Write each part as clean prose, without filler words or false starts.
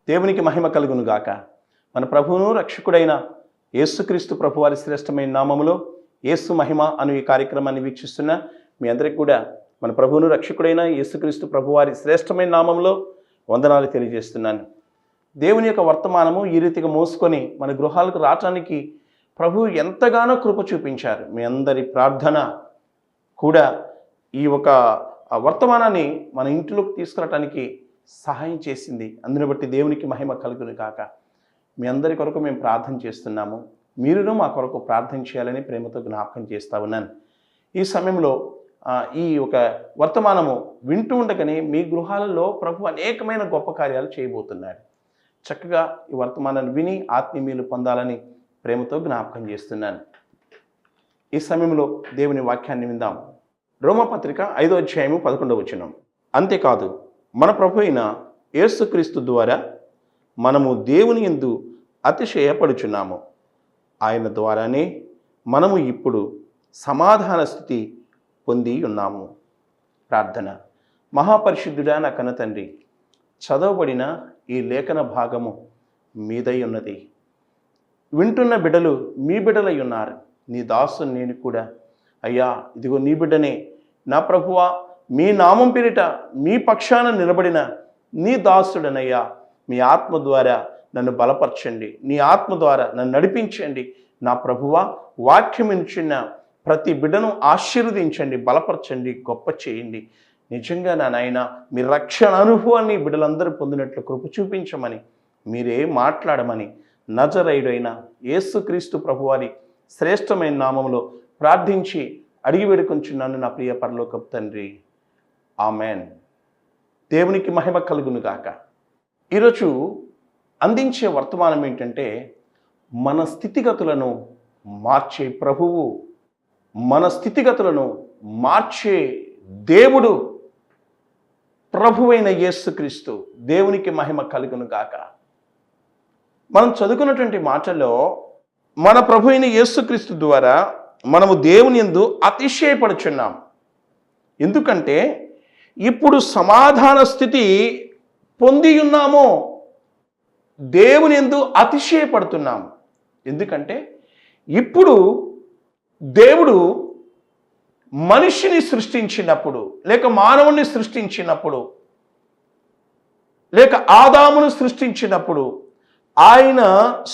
దేవునికి మహిమ కలుగును గాక. మన ప్రభువును రక్షకుడైన యేసుక్రీస్తు ప్రభువారి శ్రేష్టమైన నామములో యేసు మహిమ అను ఈ కార్యక్రమాన్ని వీక్షిస్తున్న మీ అందరికీ కూడా మన ప్రభువును రక్షకుడైన యేసుక్రీస్తు ప్రభువారి శ్రేష్టమైన నామంలో వందనాలు తెలియజేస్తున్నాను. దేవుని యొక్క వర్తమానము ఈ రీతిగా మోసుకొని మన గృహాలకు రావటానికి ప్రభువు ఎంతగానో కృప చూపించారు. మీ అందరి ప్రార్థన కూడా ఈ ఒక వర్తమానాన్ని మన ఇంటిలోకి తీసుకురావటానికి సహాయం చేసింది. అందుని బట్టి దేవునికి మహిమ కలుగును కాక. మీ అందరి కొరకు మేము ప్రార్థన చేస్తున్నాము. మీరును మా కొరకు ప్రార్థన చేయాలని ప్రేమతో జ్ఞాపకం చేస్తూ ఉన్నాను. ఈ సమయంలో ఈ ఒక వర్తమానము వింటూ ఉండగానే మీ గృహాలలో ప్రభు అనేకమైన గొప్ప కార్యాలు చేయబోతున్నాడు. చక్కగా ఈ వర్తమానాన్ని విని ఆత్మీయులు పొందాలని ప్రేమతో జ్ఞాపకం చేస్తున్నాను. ఈ సమయంలో దేవుని వాక్యాన్ని విందాం. రోమపత్రిక 5వ అధ్యాయము 11వ వచనం. అంతేకాదు, మన ప్రభు అయిన యేసుక్రీస్తు ద్వారా మనము దేవుని యందు అతిశయపడుచున్నాము. ఆయన ద్వారానే మనము ఇప్పుడు సమాధాన స్థితి పొంది ఉన్నాము. ప్రార్థన. మహాపరిశుద్ధుడా నా కన్న తండ్రి, చదవబడిన ఈ లేఖన భాగము మీదై ఉన్నది. వింటున్న బిడ్డలు మీ బిడ్డలై ఉన్నారు. నీ దాసు నేను కూడా అయ్యా, ఇదిగో నీ బిడ్డనే. నా ప్రభువా, మీ నామం పేరిట మీ పక్షాన నిలబడిన నీ దాసుడనయ్యా, మీ ఆత్మ ద్వారా నన్ను బలపరచండి, నీ ఆత్మ ద్వారా నన్ను నడిపించండి. నా ప్రభువా, వాక్యం ఇచ్చిన ప్రతి బిడ్డను ఆశీర్వదించండి, బలపరచండి, గొప్ప చేయండి. నిజంగా నా నాయన, మీ రక్షణ అనుభవాన్ని బిడ్డలందరూ పొందినట్లు కృప చూపించమని, మీరే మాట్లాడమని నజరేయుడైన యేసుక్రీస్తు ప్రభువారి శ్రేష్టమైన నామములో ప్రార్థించి అడిగి వేడుకొంచున్నాను నా ప్రియ పరలోకపు తండ్రి. ఆమెన్. దేవునికి మహిమ కలుగును గాక. ఈరోజు అందించే వర్తమానం ఏంటంటే, మన స్థితిగతులను మార్చే ప్రభువు, మన స్థితిగతులను మార్చే దేవుడు ప్రభువైన యేసుక్రీస్తు. దేవునికి మహిమ కలుగును గాక. మనం చదువుకున్నటువంటి మాటల్లో మన ప్రభు అయిన యేసుక్రీస్తు ద్వారా మనము దేవుని యందు అతిశయపడుచున్నాం. ఎందుకంటే ఇప్పుడు సమాధాన స్థితి పొంది ఉన్నాము. దేవుని యందు అతిశయపడుతున్నాము. ఎందుకంటే ఇప్పుడు దేవుడు మనిషిని సృష్టించినప్పుడు, లేక మానవుని సృష్టించినప్పుడు, లేక ఆదామును సృష్టించినప్పుడు ఆయన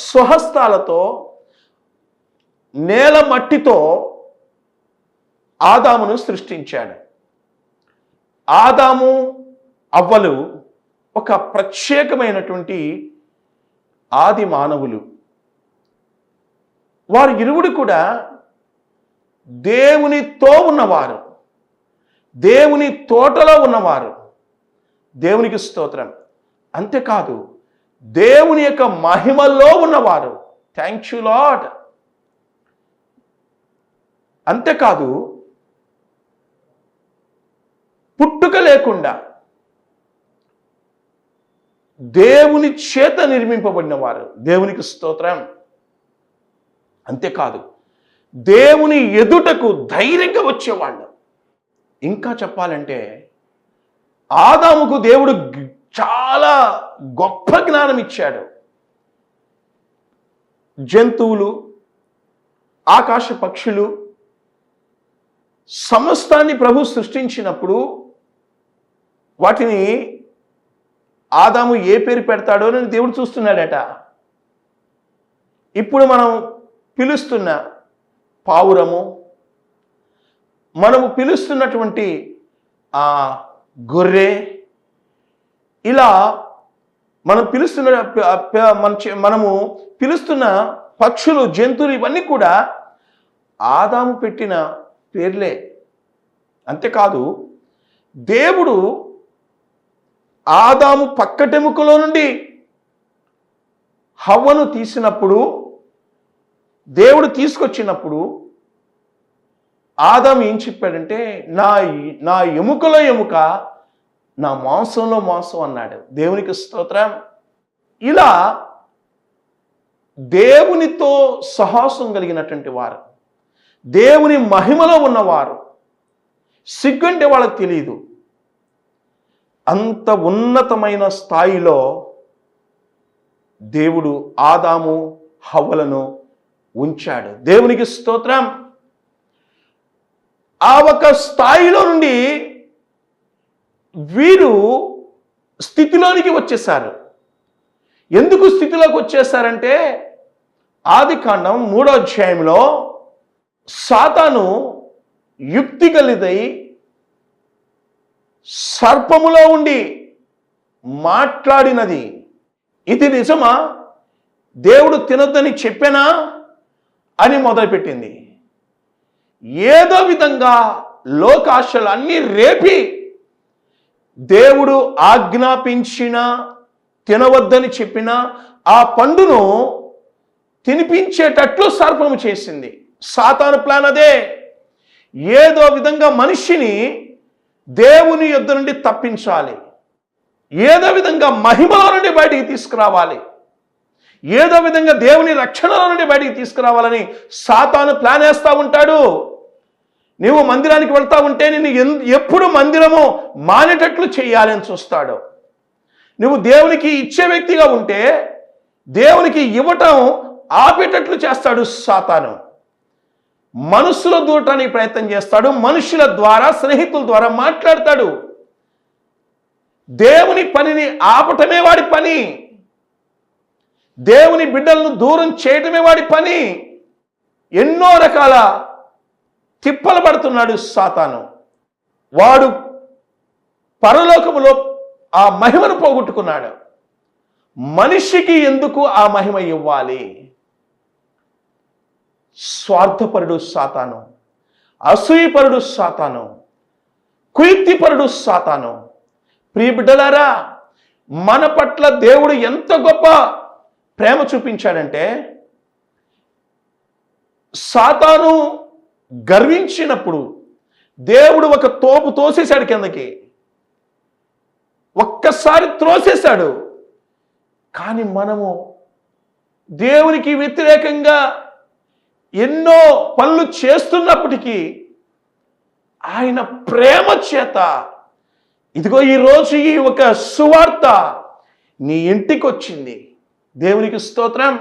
స్వహస్తాలతో నేల మట్టితో ఆదామును సృష్టించాడు. ఆదాము అవ్వలు ఒక ప్రత్యేకమైనటువంటి ఆది మానవులు. వారు ఇరువురు కూడా దేవునితో ఉన్నవారు, దేవుని తోటలో ఉన్నవారు. దేవునికి స్తోత్రం. అంతేకాదు, దేవుని యొక్క మహిమలో ఉన్నవారు. Thank you lord. అంతేకాదు, పుట్టుక లేకుండా దేవుని చేత నిర్మింపబడిన వారు. దేవునికి స్తోత్రం. అంతేకాదు, దేవుని ఎదుటకు ధైర్యంగా వచ్చేవాళ్ళు. ఇంకా చెప్పాలంటే, ఆదాముకు దేవుడు చాలా గొప్ప జ్ఞానం ఇచ్చాడు. జంతువులు, ఆకాశ పక్షులు, సమస్తాన్ని ప్రభు సృష్టించినప్పుడు వాటిని ఆదాము ఏ పేరు పెడతాడో అని దేవుడు చూస్తున్నాడట. ఇప్పుడు మనం పిలుస్తున్న పావురము, మనము పిలుస్తున్నటువంటి గొర్రె, ఇలా మనము పిలుస్తున్న పక్షులు, జంతువులు, ఇవన్నీ కూడా ఆదాము పెట్టిన పేర్లే. అంతేకాదు, దేవుడు ఆదాము పక్కటెముకలో నుండి హవ్వను తీసినప్పుడు, దేవుడు తీసుకొచ్చినప్పుడు ఆదాము ఏం చెప్పాడంటే, నా ఎముకలో ఎముక, నా మాంసంలో మాంసం అన్నాడు. దేవునికి స్తోత్రం. ఇలా దేవునితో సహాసం కలిగినటువంటి వారు, దేవుని మహిమలో ఉన్నవారు, సిగ్గుంటే వాళ్ళకి తెలియదు. అంత ఉన్నతమైన స్థాయిలో దేవుడు ఆదాము హవ్వలను ఉంచాడు. దేవునికి స్తోత్రం. ఆ ఒక స్థాయిలో నుండి వీరు స్థితిలోనికి వచ్చేసారు. ఎందుకు స్థితిలోకి వచ్చేసారంటే ఆదికాండం 3వ అధ్యాయంలో సాతాను యుక్తి కలిదై సర్పములో ఉండి మాట్లాడినది, ఇది నిజమా, దేవుడు తినొద్దని చెప్పానా అని మొదలుపెట్టింది. ఏదో విధంగా లోకాశలు అన్నీ రేపి దేవుడు ఆజ్ఞాపించిన తినవద్దని చెప్పిన ఆ పండును తినిపించేటట్లు సర్పము చేసింది. సాతాను ప్లాన్ అదే. ఏదో విధంగా మనిషిని దేవుని యొద్ద నుండి తప్పించాలి, ఏదో విధంగా మహిమలో నుండి బయటికి తీసుకురావాలి, ఏదో విధంగా దేవుని రక్షణలో నుండి బయటికి తీసుకురావాలని సాతాను ప్లాన్ వేస్తూ ఉంటాడు. నీవు మందిరానికి వెళ్తా ఉంటే నిన్ను ఎప్పుడు మందిరము మానేటట్లు చేయాలని చూస్తాడు. నువ్వు దేవునికి ఇచ్చే వ్యక్తిగా ఉంటే దేవునికి ఇవ్వటం ఆపేటట్లు చేస్తాడు సాతాను. మనసులో దూరటానికి ప్రయత్నం చేస్తాడు, మనుషుల ద్వారా, స్నేహితుల ద్వారా మాట్లాడతాడు. దేవుని పనిని ఆపటమే వాడి పని, దేవుని బిడ్డలను దూరం చేయటమే వాడి పని. ఎన్నో రకాల తిప్పలు పడుతున్నాడు సాతాను. వాడు పరలోకములో ఆ మహిమను పోగొట్టుకున్నాడు. మనిషికి ఎందుకు ఆ మహిమ ఇవ్వాలి? స్వార్థపరుడు సాతాను, అసూయపరుడు సాతాను, కుయుక్తిపరుడు సాతాను. ప్రియ బిడ్డలారా, మన పట్ల దేవుడు ఎంత గొప్ప ప్రేమ చూపించాడంటే, సాతాను గర్వించినప్పుడు దేవుడు ఒక తోపు తోసేశాడు కిందకి, ఒక్కసారి త్రోసేశాడు. కానీ మనము దేవునికి వ్యతిరేకంగా ఎన్నో పనులు చేస్తున్నప్పటికీ ఆయన ప్రేమ చేత ఇదిగో ఈరోజు ఈ ఒక సువార్త నీ ఇంటికి వచ్చింది. దేవునికి స్తోత్రం.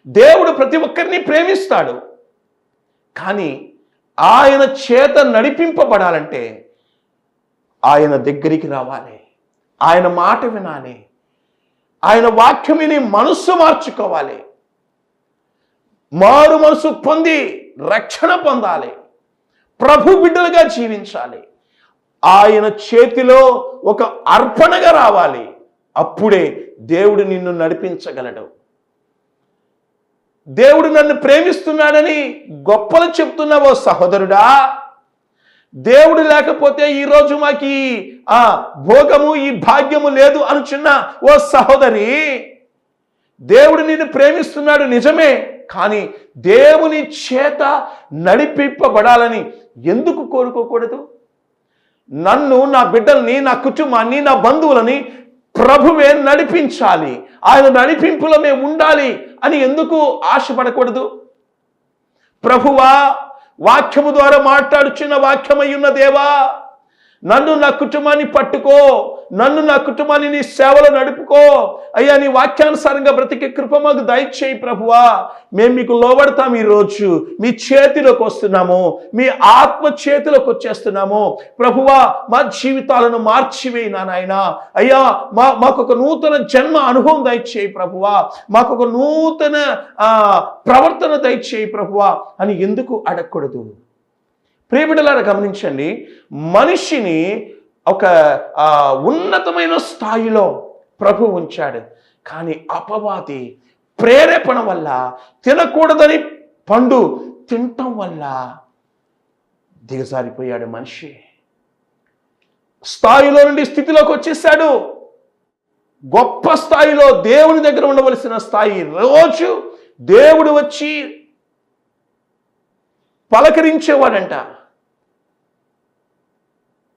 దేవుడు ప్రతి ఒక్కరిని ప్రేమిస్తాడు, కానీ ఆయన చేత నడిపింపబడాలంటే ఆయన దగ్గరికి రావాలి, ఆయన మాట వినాలి, ఆయన వాక్యం విని మనస్సు మార్చుకోవాలి, మారు మనసు పొంది రక్షణ పొందాలి, ప్రభు బిడ్డలుగా జీవించాలి, ఆయన చేతిలో ఒక అర్పణగా రావాలి. అప్పుడే దేవుడు నిన్ను నడిపించగలడు. దేవుడు నన్ను ప్రేమిస్తున్నాడని గొప్పలు చెప్తున్నావో సహోదరుడా, దేవుడు లేకపోతే ఈరోజు మాకు ఆ భోగము, ఈ భాగ్యము లేదు అనుచున్న ఓ సహోదరి, దేవుడు నిన్ను ప్రేమిస్తున్నాడు నిజమే, కానీ దేవుని చేత నడిపింపబడాలని ఎందుకు కోరుకోకూడదు? నన్ను, నా బిడ్డల్ని, నా కుటుంబాన్ని, నా బంధువులని ప్రభువే నడిపించాలి, ఆయన నడిపింపులో మేము ఉండాలి అని ఎందుకు ఆశపడకూడదు? ప్రభువా, వాక్యము ద్వారా మాట్లాడుచున్న వాక్యమై ఉన్న దేవా, నన్ను, నా కుటుంబాన్ని పట్టుకో, నన్ను, నా కుటుంబాన్ని నీ సేవలో నడుపుకో అయ్యా, నీ వాక్యానుసారంగా బ్రతికే కృప మాకు దయచేయి ప్రభువా. మేము మీకు లోబడతాం. ఈరోజు మీ చేతిలోకి వస్తున్నాము, మీ ఆత్మ చేతిలోకి వచ్చేస్తున్నాము ప్రభువా. మా జీవితాలను మార్చివేయి నాయనా. అయ్యా, మాకు ఒక నూతన జన్మ అనుభవం దయచేయి ప్రభువా, మాకు ఒక నూతన ప్రవర్తన దయచేయి ప్రభువా అని ఎందుకు అడగకూడదు? ప్రియబిడ్డలారా గమనించండి, మనిషిని ఒక ఉన్నతమైన స్థాయిలో ప్రభు ఉంచాడు, కానీ అపవాది ప్రేరేపణ వల్ల, తినకూడదని పండు తినటం వల్ల దిగజారిపోయాడు మనిషి. స్థాయిలో నుండి స్థితిలోకి వచ్చేసాడు. గొప్ప స్థాయిలో దేవుని దగ్గర ఉండవలసిన స్థాయి, రోజు దేవుడు వచ్చి పలకరించేవాడంట.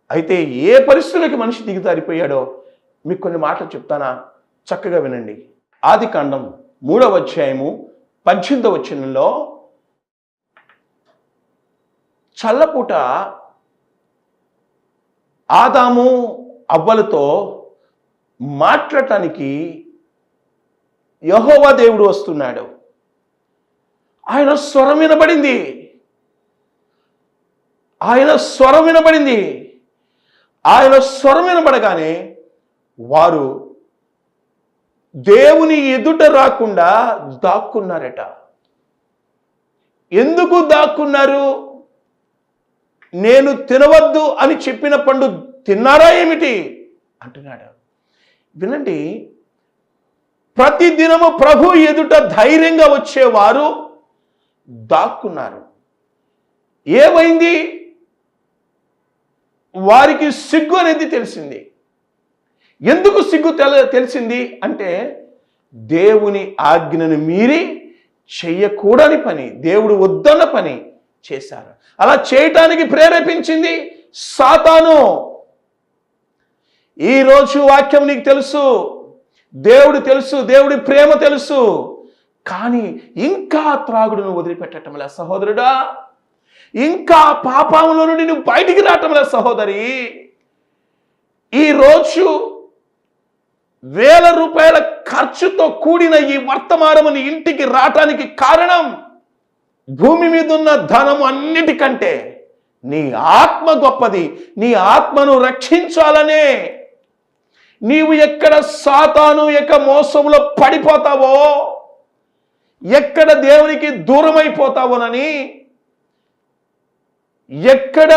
అయితే ఏ పరిస్థితులకి మనిషి దిగజారిపోయాడో మీకు కొన్ని మాటలు చెప్తానా, చక్కగా వినండి. ఆదికాండం 3వ అధ్యాయము 18వ వచనంలో, చల్లపూట ఆదాము అవ్వలతో మాట్లాడటానికి యెహోవా దేవుడు వస్తున్నాడు. ఆయన స్వరం వినబడింది. ఆయన స్వరం వినబడింది. ఆయన స్వరం వినబడగానే వారు దేవుని ఎదుట రాకుండా దాక్కున్నారట. ఎందుకు దాక్కున్నారు? నేను తినవద్దు అని చెప్పిన పండు తిన్నారా ఏమిటి అంటున్నాడు. వినండి, ప్రతి దినము ప్రభు ఎదుట ధైర్యంగా వచ్చేవారు దాక్కున్నారు. ఏమైంది? వారికి సిగ్గు అనేది తెలిసింది. ఎందుకు సిగ్గు తెలిసింది అంటే, దేవుని ఆజ్ఞను మీరి చెయ్యకూడని పని, దేవుడు వద్దన్న పని చేశారు. అలా చేయటానికి ప్రేరేపించింది సాతాను. ఈరోజు వాక్యం నీకు తెలుసు, దేవుడు తెలుసు, దేవుడి ప్రేమ తెలుసు, కానీ ఇంకా త్రాగుడును వదిలిపెట్టటంలా సహోదరుడా, ఇంకా పాపంలో నుండి నువ్వు బయటికి రావటంలా సహోదరి. ఈరోజు ₹1000 ఖర్చుతో కూడిన ఈ వర్తమానము నీ ఇంటికి రావటానికి కారణం, భూమి మీద ఉన్న ధనము అన్నిటికంటే నీ ఆత్మ గొప్పది. నీ ఆత్మను రక్షించాలనే. నీవు ఎక్కడ సాతాను యొక్క మోసములో పడిపోతావో, ఎక్కడ దేవునికి దూరం అయిపోతావోనని, ఎక్కడ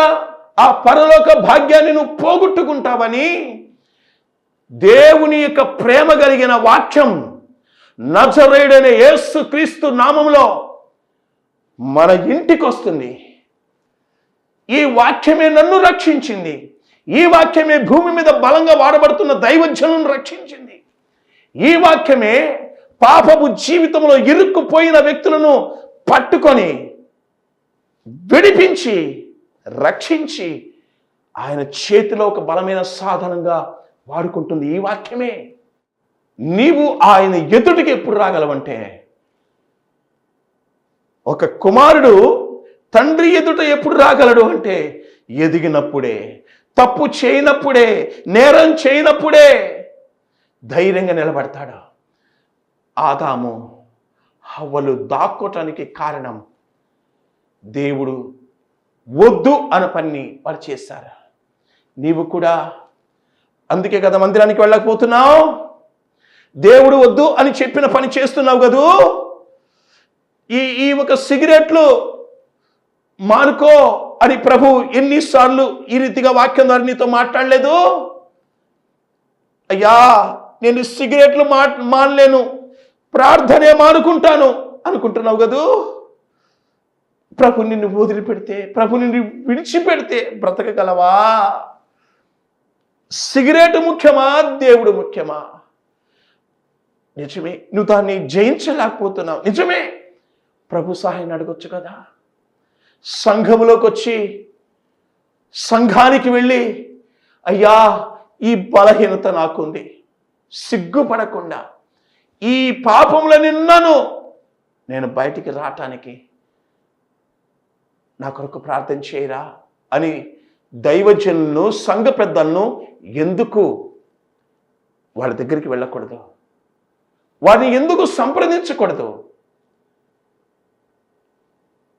ఆ పరలోక భాగ్యాన్ని నువ్వు పోగొట్టుకుంటావని దేవుని యొక్క ప్రేమ కలిగిన వాక్యం నజరేయుడైన యేసు క్రీస్తు నామములో మన ఇంటికి వస్తుంది. ఈ వాక్యమే నన్ను రక్షించింది. ఈ వాక్యమే భూమి మీద బలంగా వాడబడుతున్న దైవజనులను రక్షించింది. ఈ వాక్యమే పాపపు జీవితంలో ఇరుక్కుపోయిన వ్యక్తులను పట్టుకొని విడిపించి రక్షించి ఆయన చేతిలో ఒక బలమైన సాధనంగా వాడుకుంటుంది. ఈ వాక్యమే. నీవు ఆయన ఎదుటికి ఎప్పుడు రాగలవంటే, ఒక కుమారుడు తండ్రి ఎదుట ఎప్పుడు రాగలడు అంటే, ఎదిగినప్పుడే, తప్పు చేయనప్పుడే, నేరం చేయనప్పుడే ధైర్యంగా నిలబడతాడు. ఆదాము హవ్వలు దాక్కోటానికి కారణం దేవుడు వద్దు అన్న పని వారు చేశారు. నీవు కూడా అందుకే కదా మందిరానికి వెళ్ళకపోతున్నావు. దేవుడు వద్దు అని చెప్పిన పని చేస్తున్నావు కదూ. ఈ ఒక సిగరెట్లు మానుకో అని ప్రభు ఎన్నిసార్లు ఈ రీతిగా వాక్యం ద్వారా నీతో మాట్లాడలేదు? అయ్యా నేను సిగరెట్లు మానలేను, ప్రార్థనే మానుకుంటాను అనుకుంటున్నావు కదూ. ప్రభు నిన్ను వదిలిపెడితే, ప్రభు నిన్ను విడిచిపెడితే బ్రతకగలవా? సిగరెట్ ముఖ్యమా, దేవుడు ముఖ్యమా? నిజమే, నువ్వు దాన్ని జయించలేకపోతున్నావు. నిజమే, ప్రభు సహాయాన్ని అడగొచ్చు కదా. సంఘములోకి వచ్చి సంఘానికి వెళ్ళి, అయ్యా ఈ బలహీనత నాకుంది, సిగ్గుపడకుండా ఈ పాపంలో నిన్నాను, నేను బయటికి రావటానికి నా కొరకు ప్రార్థన చేయరా అని దైవజనులను, సంఘ పెద్దలను ఎందుకు వాళ్ళ దగ్గరికి వెళ్ళకూడదు? వారిని ఎందుకు సంప్రదించకూడదు?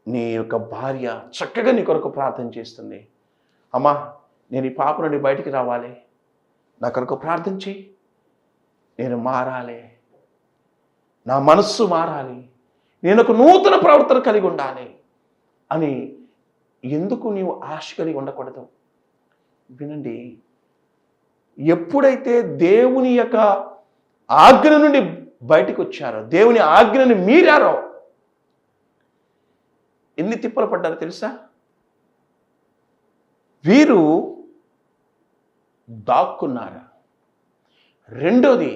నీ యొక్క భార్య చక్కగా నీ కొరకు ప్రార్థన చేస్తుంది. అమ్మా నేను ఈ పాప నుండి బయటికి రావాలి, నా కొరకు ప్రార్థన చేయి, నేను మారాలి, నా మనస్సు మారాలి, నేను ఒక నూతన ప్రవర్తన కలిగి ఉండాలి అని ఎందుకు నీవు ఆశ కలిగి ఉండకూడదు? వినండి, ఎప్పుడైతే దేవుని యొక్క ఆజ్ఞ నుండి బయటికి వచ్చారో, దేవుని ఆజ్ఞను మీరారో, ఎన్ని తిప్పలు పడ్డారో తెలుసా? వీరు దాక్కున్నారు. రెండోది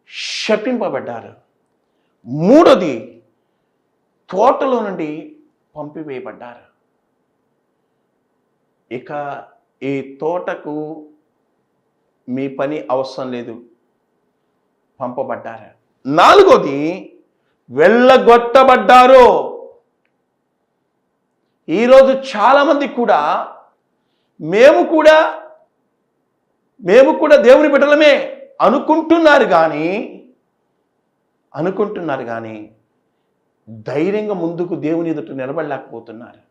శపింపబడ్డారు. మూడోది తోటలో నుండి పంపివేయబడ్డారు. ఇక ఈ తోటకు మీ పని అవసరం లేదు, పంపబడ్డారు. నాలుగోది వెళ్ళగొట్టబడ్డారు. ఈరోజు చాలామంది కూడా మేము కూడా దేవుని బిడ్డలమే, అనుకుంటున్నారు కానీ ధైర్యంగా ముందుకు దేవుని ఎదుట నిలబడలేకపోతున్నారు.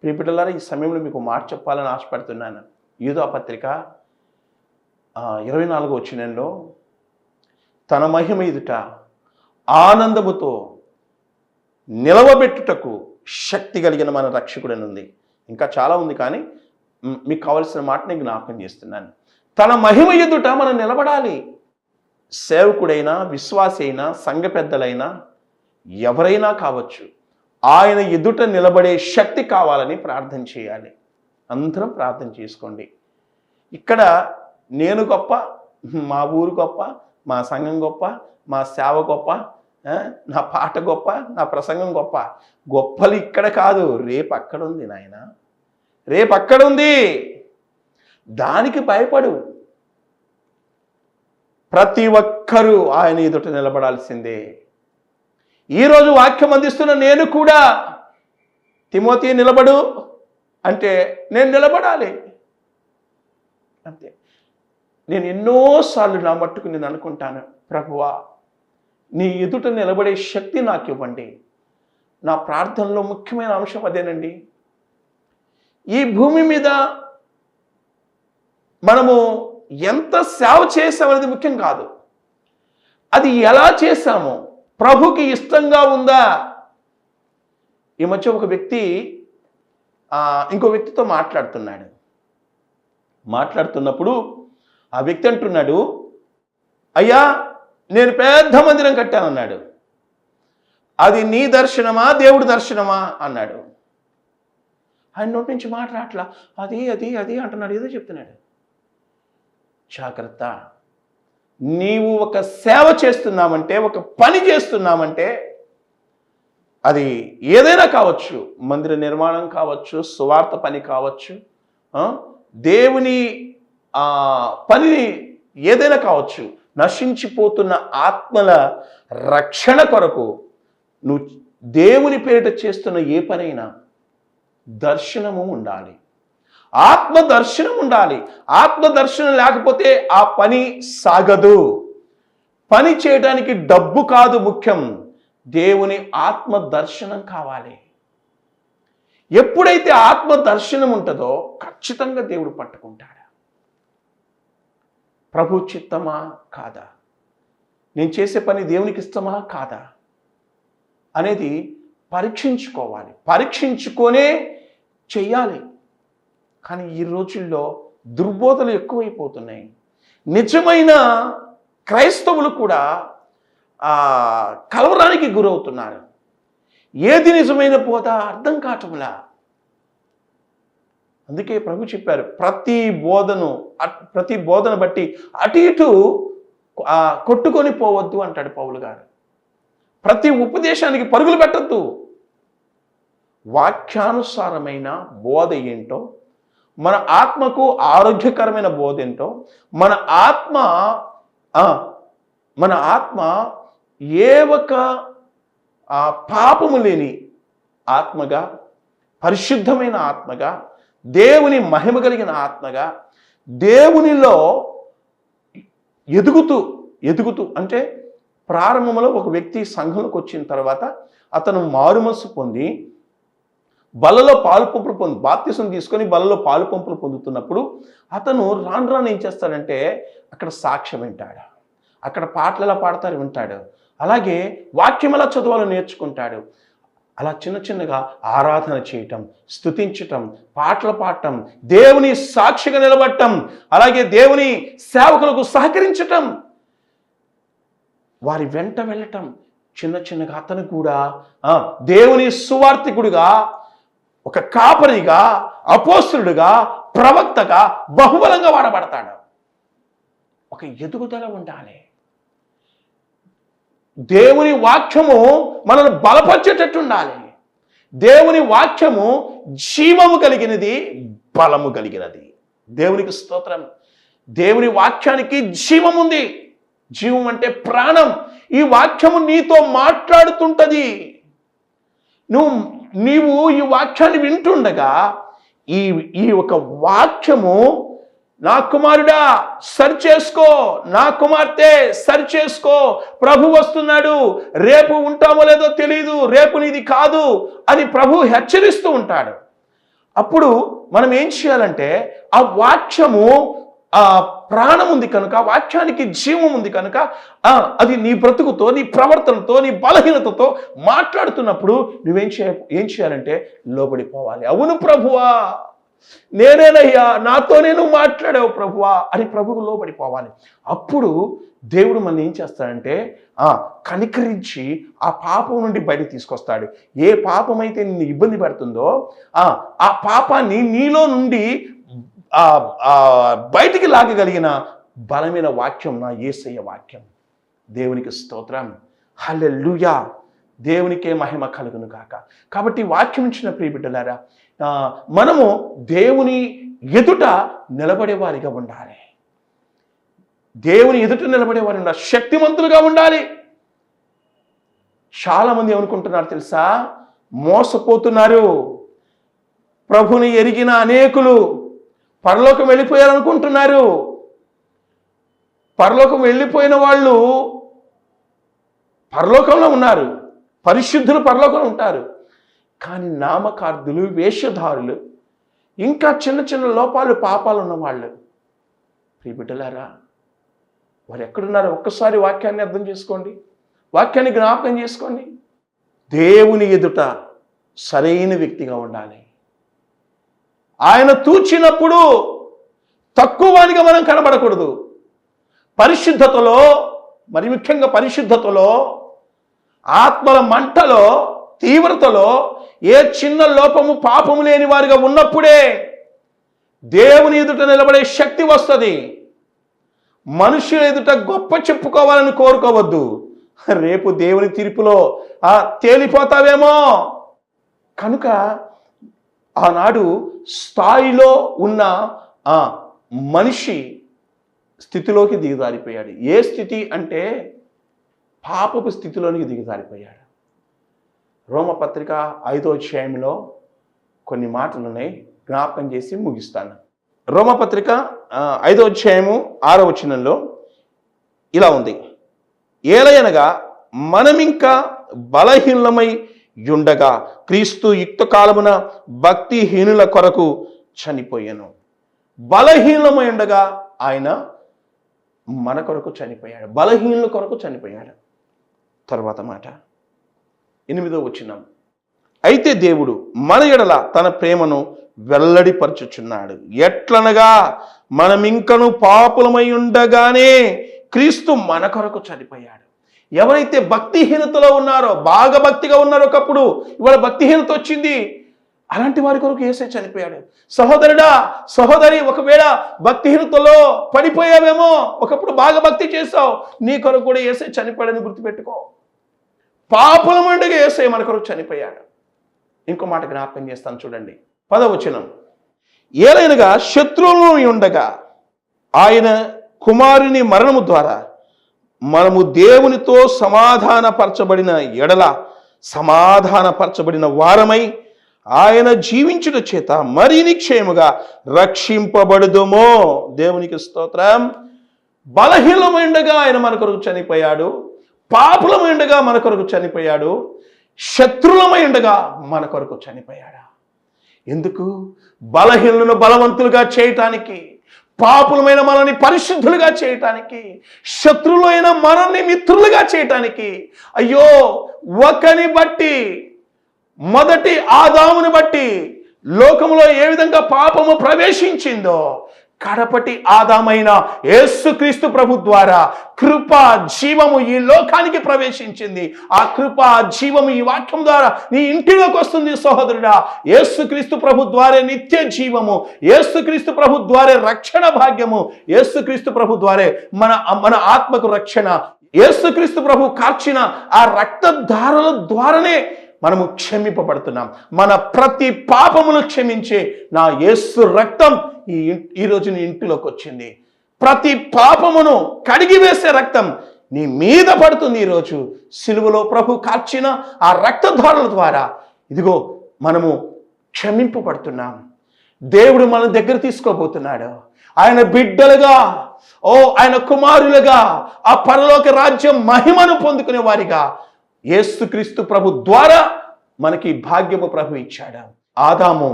ప్రియబిడ్డలారా, ఈ సమయంలో మీకు మాట చెప్పాలని ఆశపడుతున్నాను. యూదా పత్రిక 24వ వచనంలో తన మహిమ ఎదుట ఆనందముతో నిలవబెట్టుటకు శక్తి కలిగిన మన రక్షకుడని ఉంది. ఇంకా చాలా ఉంది, కానీ మీకు కావలసిన మాట నేను జ్ఞాపకం చేస్తున్నాను. తన మహిమ ఎదుట మనం నిలబడాలి. సేవకుడైనా, విశ్వాసి అయినా, సంఘ పెద్దలైనా, ఎవరైనా కావచ్చు, ఆయన ఎదుట నిలబడే శక్తి కావాలని ప్రార్థన చేయాలి. అందరం ప్రార్థన చేసుకోండి. ఇక్కడ నేను గొప్ప, మా ఊరు గొప్ప, మా సంఘం గొప్ప, మా సేవ గొప్ప, నా పాట గొప్ప, నా ప్రసంగం గొప్ప. గొప్పలు ఇక్కడ కాదు, రేపు అక్కడ ఉంది నాయన, రేపు అక్కడ ఉంది. దానికి భయపడు. ప్రతి ఒక్కరూ ఆయన ఎదుట నిలబడాల్సిందే. ఈరోజు వాక్యం అందిస్తున్న నేను కూడా, తిమోతి నిలబడు అంటే నేను నిలబడాలి అంతే. నేను ఎన్నోసార్లు నా మట్టుకు నేను అనుకుంటాను, ప్రభువా నీ ఎదుట నిలబడే శక్తి నాకు ఇవ్వండి. నా ప్రార్థనలో ముఖ్యమైన అంశం అదేనండి. ఈ భూమి మీద మనము ఎంత సేవ చేసామనేది ముఖ్యం కాదు, అది ఎలా చేశామో, ప్రభుకి ఇష్టంగా ఉందా. ఈ మధ్య ఒక వ్యక్తి ఇంకో వ్యక్తితో మాట్లాడుతున్నప్పుడు ఆ వ్యక్తి అంటున్నాడు, అయ్యా నేను పెద్ద మందిరం కట్టానన్నాడు. అది నీ దర్శనమా దేవుడి దర్శనమా అన్నాడు. ఆయన నోటి నుంచి మాట్లాడలా, అది అది అది అంటున్నాడు, ఏదో చెప్తున్నాడు. జాగ్రత్త. నీవు ఒక సేవ చేస్తున్నామంటే, ఒక పని చేస్తున్నామంటే, అది ఏదైనా కావచ్చు, మందిర నిర్మాణం కావచ్చు, సువార్త పని కావచ్చు, దేవుని పని ఏదైనా కావచ్చు, నశించిపోతున్న ఆత్మల రక్షణ కొరకు నువ్వు దేవుని పేరిట చేస్తున్న ఏ పనైనా దర్శనము ఉండాలి, ఆత్మ దర్శనం ఉండాలి. ఆత్మ దర్శనం లేకపోతే ఆ పని సాగదు. పని చేయడానికి డబ్బు కాదు ముఖ్యం, దేవుని ఆత్మ దర్శనం కావాలి. ఎప్పుడైతే ఆత్మ దర్శనం ఉంటుందో ఖచ్చితంగా దేవుడు పట్టుకుంటాడు. ప్రభు చిత్తమా కాదా, నేను చేసే పని దేవునికి ఇష్టమా కాదా అనేది పరీక్షించుకోవాలి, పరీక్షించుకొనే చెయ్యాలి. కానీ ఈ రోజుల్లో దుర్బోధలు ఎక్కువైపోతున్నాయి. నిజమైన క్రైస్తవులు కూడా కలవరానికి గురవుతున్నారు. ఏది నిజమైన బోధ అర్థం కావటంలా. అందుకే ప్రభు చెప్పారు, ప్రతి బోధన బట్టి అటు ఇటు కొట్టుకొని పోవద్దు అంటాడు పౌలు గారు. ప్రతి ఉపదేశానికి పరుగులు పెట్టద్దు. వాక్యానుసారమైన బోధ ఏంటో, మన ఆత్మకు ఆరోగ్యకరమైన బోధ ఏంటో, మన ఆత్మ ఏ ఒక పాపము లేని ఆత్మగా, పరిశుద్ధమైన ఆత్మగా, దేవుని మహిమ కలిగిన ఆత్మగా, దేవునిలో ఎదుగుతూ అంటే ప్రారంభంలో ఒక వ్యక్తి సంఘంలోకి వచ్చిన తర్వాత అతను మారుమనసు పొంది బలలో పాలుపంపులు బాప్తిసం తీసుకొని బలలో పాలుపంపులు పొందుతున్నప్పుడు అతను రాను ఏం చేస్తాడంటే అక్కడ సాక్ష్యం వింటాడు, అక్కడ పాటలు ఎలా పాడతారు వింటాడు, అలాగే వాక్యం ఎలా చదవాలో నేర్చుకుంటాడు. అలా చిన్నగా ఆరాధన చేయటం, స్తుతించటం, పాటలు పాడటం, దేవుని సాక్షిగా నిలబడటం, అలాగే దేవుని సేవకులకు సహకరించటం, వారి వెంట వెళ్ళటం, చిన్నగా అతను కూడా దేవుని సువార్థికుడిగా, ఒక కాపరిగా, అపోస్తులుడిగా, ప్రవక్తగా బహుబలంగా వాడబడతాడు. ఒక ఎదుగుదల ఉండాలి. దేవుని వాక్యము మనల్ని బలపరిచేటట్టు ఉండాలి. దేవుని వాక్యము జీవము కలిగినది, బలము కలిగినది. దేవునికి స్తోత్రం. దేవుని వాక్యానికి జీవం ఉంది. జీవం అంటే ప్రాణం. ఈ వాక్యము నీతో మాట్లాడుతుంటది. నీవు ఈ వాక్యాన్ని వింటుండగా ఈ ఒక వాక్యము నా కుమారుడా సరి చేసుకో, నా కుమార్తె సరి చేసుకో, ప్రభు వస్తున్నాడు, రేపు ఉంటామో లేదో తెలియదు, రేపు నీది కాదు అని ప్రభు హెచ్చరిస్తూ ఉంటాడు. అప్పుడు మనం ఏం చేయాలంటే ఆ వాక్యము ఆ ప్రాణం ఉంది కనుక, వాక్యానికి జీవం ఉంది కనుక అది నీ బ్రతుకుతో, నీ ప్రవర్తనతో, నీ బలహీనతతో మాట్లాడుతున్నప్పుడు ఏం చేయాలంటే లోబడిపోవాలి. అవును ప్రభువా, నేనేనయ్యా, నాతో నేను మాట్లాడావు ప్రభువా అని ప్రభువుకు లోబడిపోవాలి. అప్పుడు దేవుడు మన ఏం చేస్తాడంటే కనికరించి ఆ పాపం నుండి బయటకు తీసుకొస్తాడు. ఏ పాపం అయితే నిన్ను ఇబ్బంది పెడుతుందో ఆ పాపాన్ని నీలో నుండి బయటికి లాగగలిగిన బలమైన వాక్యం నా యేసయ్య వాక్యం. దేవునికి స్తోత్రం, హల్లెలూయా, దేవునికే మహిమ కలుగును గాక. కాబట్టి వాక్యం ఇచ్చిన ప్రియ బిడ్డలారా, మనము దేవుని ఎదుట నిలబడేవారిగా ఉండాలి. దేవుని ఎదుట నిలబడేవారు ఉండాలి, శక్తిమంతులుగా ఉండాలి. చాలా మంది ఏమనుకుంటున్నారు తెలుసా? మోసపోతున్నారు. ప్రభుని ఎరిగిన అనేకులు పరలోకం వెళ్ళిపోయారనుకుంటున్నారు. పరలోకం వెళ్ళిపోయిన వాళ్ళు పరలోకంలో ఉన్నారు, పరిశుద్ధులు పరలోకంలో ఉంటారు. కానీ నామకార్థులు, వేషధారులు, ఇంకా చిన్న చిన్న లోపాలు, పాపాలు ఉన్నవాళ్ళు, ప్రియ బిడ్డలారా, వారు ఎక్కడున్నారో ఒక్కసారి వాక్యాన్ని అర్థం చేసుకోండి, వాక్యాన్ని జ్ఞాపకం చేసుకోండి. దేవుని ఎదుట సరైన వ్యక్తిగా ఉండాలి. ఆయన తూచినప్పుడు తక్కువగా మనం కనబడకూడదు. పరిశుద్ధతలో, మరి ముఖ్యంగా పరిశుద్ధతలో, ఆత్మల మంటలో, తీవ్రతలో ఏ చిన్న లోపము, పాపము లేని వారిగా ఉన్నప్పుడే దేవుని ఎదుట నిలబడే శక్తి వస్తుంది. మనుషుల ఎదుట గొప్ప చెప్పుకోవాలని కోరుకోవద్దు. రేపు దేవుని తీర్పులో తేలిపోతావేమో. కనుక ఆనాడు స్థాయిలో ఉన్న మనిషి స్థితిలోకి దిగజారిపోయాడు. ఏ స్థితి అంటే పాపపు స్థితిలోనికి దిగజారిపోయాడు. రోమపత్రిక 5వ అధ్యాయంలో కొన్ని మాటలు ఉన్నాయి, జ్ఞాపకం చేసి ముగిస్తాను. రోమపత్రిక 5వ అధ్యాయము 6వ వచనంలో ఇలా ఉంది: ఏలయనగా మనమింకా బలహీనమై యుండగా క్రీస్తు యుక్త కాలమున భక్తిహీనుల కొరకు చనిపోయాను. బలహీనమై ఉండగా ఆయన మన కొరకు చనిపోయాడు, బలహీనుల కొరకు చనిపోయాడు. తర్వాత మాట 8వ వచనం: అయితే దేవుడు మన ఎడల తన ప్రేమను వెల్లడిపరచుచున్నాడు. ఎట్లనగా మనమింకను పాపులమై ఉండగానే క్రీస్తు మన కొరకు చనిపోయాడు. ఎవరైతే భక్తిహీనతలో ఉన్నారో, బాగా భక్తిగా ఉన్నారో, ఒకప్పుడు ఇవాళ భక్తిహీనత వచ్చింది, అలాంటి వారి కొరకు యేసే చనిపోయాడు. సహోదరుడా, సహోదరి, ఒకవేళ భక్తిహీనతలో పడిపోయావేమో, ఒకప్పుడు బాగా భక్తి చేసావు, నీ కొరకు కూడా యేసే చనిపోయాడని గుర్తుపెట్టుకో. పాపులమండగా యేసే మన కొరకు చనిపోయాడు. ఇంకో మాట జ్ఞాపకం చేస్తాను చూడండి, 10వ వచనం: ఏలైనగా శత్రువులు ఉండగా ఆయన కుమారుని మరణము ద్వారా మనము దేవునితో సమాధానపరచబడిన ఎడల సమాధానపరచబడిన వారమై ఆయన జీవించుట చేత మరీ నిశ్చయముగా రక్షింపబడుదుమో. దేవునికి స్తోత్రం. బలహీనమైండగా ఆయన మన కొరకు చనిపోయాడు, పాపులమైండగా మన కొరకు చనిపోయాడు, శత్రులమైండగా మన కొరకు చనిపోయాడు. ఎందుకు? బలహీనులను బలవంతులుగా చేయటానికి, పాపులమైన మనల్ని పరిశుద్ధులుగా చేయటానికి, శత్రువులైన మనల్ని మిత్రులుగా చేయటానికి. అయ్యో, ఒకని బట్టి, మొదటి ఆదాముని బట్టి లోకములో ఏ విధంగా పాపము ప్రవేశించిందో, కడపటి ఆదామైన యేసుక్రీస్తు ప్రభు ద్వారా కృప జీవము ఈ లోకానికి ప్రవేశించింది. ఆ కృప జీవము ఈ వాక్యం ద్వారా నీ ఇంటిలోకి వస్తుంది సహోదరుడా. యేసుక్రీస్తు ప్రభు ద్వారా నిత్య జీవము, యేసుక్రీస్తు ప్రభు ద్వారా రక్షణ భాగ్యము, యేసుక్రీస్తు ప్రభు ద్వారా మన ఆత్మకు రక్షణ. యేసుక్రీస్తు ప్రభు కార్చిన ఆ రక్తధారల ద్వారానే మనము క్షమింపబడుతున్నాం. మన ప్రతి పాపమును క్షమించే నా యేసు రక్తం ఈరోజు నీ ఇంటిలోకి వచ్చింది. ప్రతి పాపమును కడిగివేసే రక్తం నీ మీద పడుతుంది. ఈరోజు సిలువలో ప్రభు కార్చిన ఆ రక్తధారల ద్వారా ఇదిగో మనము క్షమింపబడుతున్నాం. దేవుడు మన దగ్గర తీసుకోబోతున్నాడు. ఆయన బిడ్డలుగా, ఆయన కుమారులుగా ఆ పరలోక రాజ్యం మహిమను పొందుకునే వారిగా యేసుక్రీస్తు ప్రభు ద్వారా మనకి భాగ్యము ప్రభు ఇచ్చాడు. ఆదాము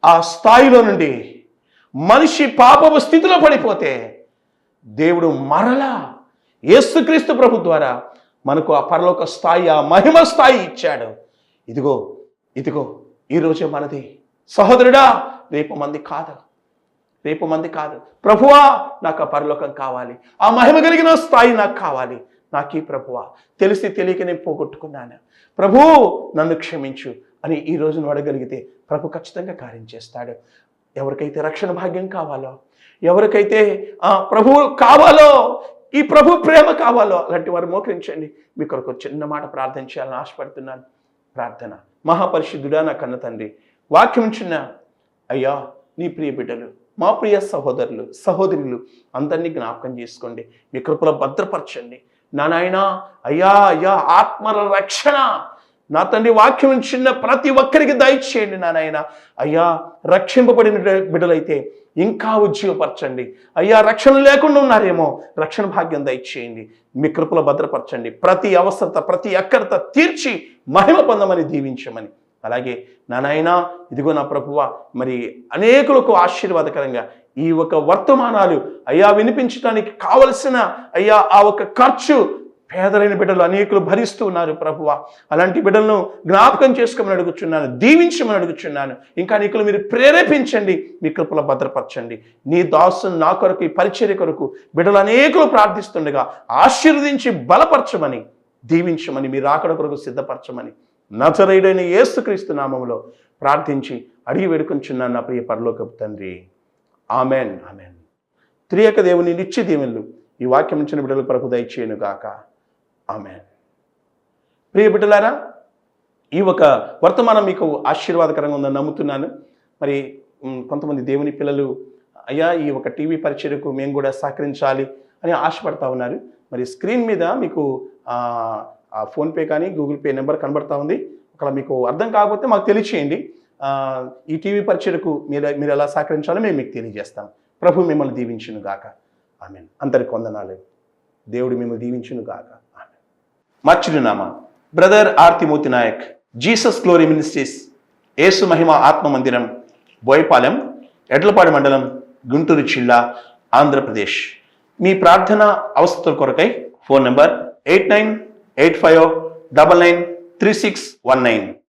ఆ స్థాయిలో నుండి మనిషి పాపపు స్థితిలో పడిపోతే దేవుడు మరలా యేసుక్రీస్తు ప్రభు ద్వారా మనకు ఆ పరలోక స్థాయి, ఆ మహిమ స్థాయి ఇచ్చాడు. ఇదిగో ఈరోజే మనది. సహోదరుడా, రేపు మంది కాదు. ప్రభువా, నాకు ఆ పరలోకం కావాలి, ఆ మహిమ కలిగిన స్థాయి నాకు కావాలి. నాకీ ప్రభువా, తెలిసి తెలియక నేను పోగొట్టుకున్నాను, ప్రభు నన్ను క్షమించు అని ఈ రోజు నువ్వు అడగలిగితే ప్రభు ఖచ్చితంగా కార్యం చేస్తాడు. ఎవరికైతే రక్షణ భాగ్యం కావాలో, ఎవరికైతే ప్రభువు కావాలో, ఈ ప్రభు ప్రేమ కావాలో, అలాంటి వారు మోకరించండి. మీ కొరకు చిన్న మాట ప్రార్థన చేయాలని ఆశపడుతున్నాను. ప్రార్థన. మహాపరిశుద్ధుడా, నా కన్న తండ్రి, వాక్యం చిన్న అయ్యా, నీ ప్రియ బిడ్డలు, మా ప్రియ సహోదరులు సహోదరులు అందరినీ జ్ఞాపకం చేసుకోండి, మీ కృపలో భద్రపరచండి. నా నాయనా, అయ్యా ఆత్మల రక్షణ నా తండ్రి వాక్యం చిన్న ప్రతి ఒక్కరికి దయచేయండి. నా నాయన అయ్యా, రక్షింపబడిన బిడ్డలైతే ఇంకా ఉజ్జీవపరచండి. అయ్యా, రక్షణ లేకుండా ఉన్నారేమో, రక్షణ భాగ్యం దయచేయండి. మీ కృపలో భద్రపరచండి. ప్రతి అవసరత, ప్రతి అక్కరత తీర్చి మహిమ పొందమని దీవించమని. అలాగే నా నాయన, ఇదిగో నా ప్రభువా, మరి అనేకులకు ఆశీర్వాదకరంగా ఈ ఒక వర్తమానాలు అయ్యా వినిపించడానికి కావలసిన అయ్యా ఆ ఒక ఖర్చు పేదలైన బిడ్డలు అనేకులు భరిస్తూ ఉన్నారు ప్రభువా. అలాంటి బిడ్డలను జ్ఞాపకం చేసుకోమని అడుగుచున్నాను, దీవించమని అడుగుచున్నాను. ఇంకా అనేకులు మీరు ప్రేరేపించండి, మీ కృపలో భద్రపరచండి. నీ దాసుని నా కొరకు, ఈ పరిచర్య కొరకు బిడ్డలు అనేకులు ప్రార్థిస్తుండగా ఆశీర్వదించి బలపరచమని, దీవించమని, మీ రాకడ కొరకు సిద్ధపరచమని నజరేయుడైన యేసుక్రీస్తు నామములో ప్రార్థించి అడిగి వేడుకొంచున్నాను నా ప్రియ పరలోకపు తండ్రి. ఆమెన్. త్రియక దేవుని నిత్య దీవెనలు ఈ వాక్యం ఇచ్చిన బిడ్డలు ప్రభు దయచేయును గాక. ఆమెన్. ప్రియ బిడ్డలారా, ఈ ఒక వర్తమానం మీకు ఆశీర్వాదకరంగా ఉందని నమ్ముతున్నాను. మరి కొంతమంది దేవుని పిల్లలు అయ్యా, ఈ ఒక టీవీ పరిచర్యకు మేము కూడా సహకరించాలి అని ఆశపడతా ఉన్నారు. మరి స్క్రీన్ మీద మీకు ఫోన్పే కానీ గూగుల్ పే నెంబర్ కనబడతా ఉంది. ఒకవేళ మీకు అర్థం కాకపోతే మాకు తెలియచేయండి. ఈ టీవీ పరిచర్యకు మీరు ఎలా సహకరించాలో మేము మీకు తెలియజేస్తాం. ప్రభు మిమ్మల్ని దీవించును గాక. ఆమెన్. అందరికి వందనాలు. దేవుడు మిమ్మల్ని దీవించును గాక. ఆమెన్. మా చిరునామా brother R Timothy Nayak, Jesus glory ministries, యేసు మహిమ ఆత్మ మందిరం, బోయపాలెం, ఎడ్లపాడు మండలం, గుంటూరు జిల్లా, ఆంధ్రప్రదేశ్. మీ ప్రార్థన అవసరాల కొరకై ఫోన్ నంబర్ 8985993619.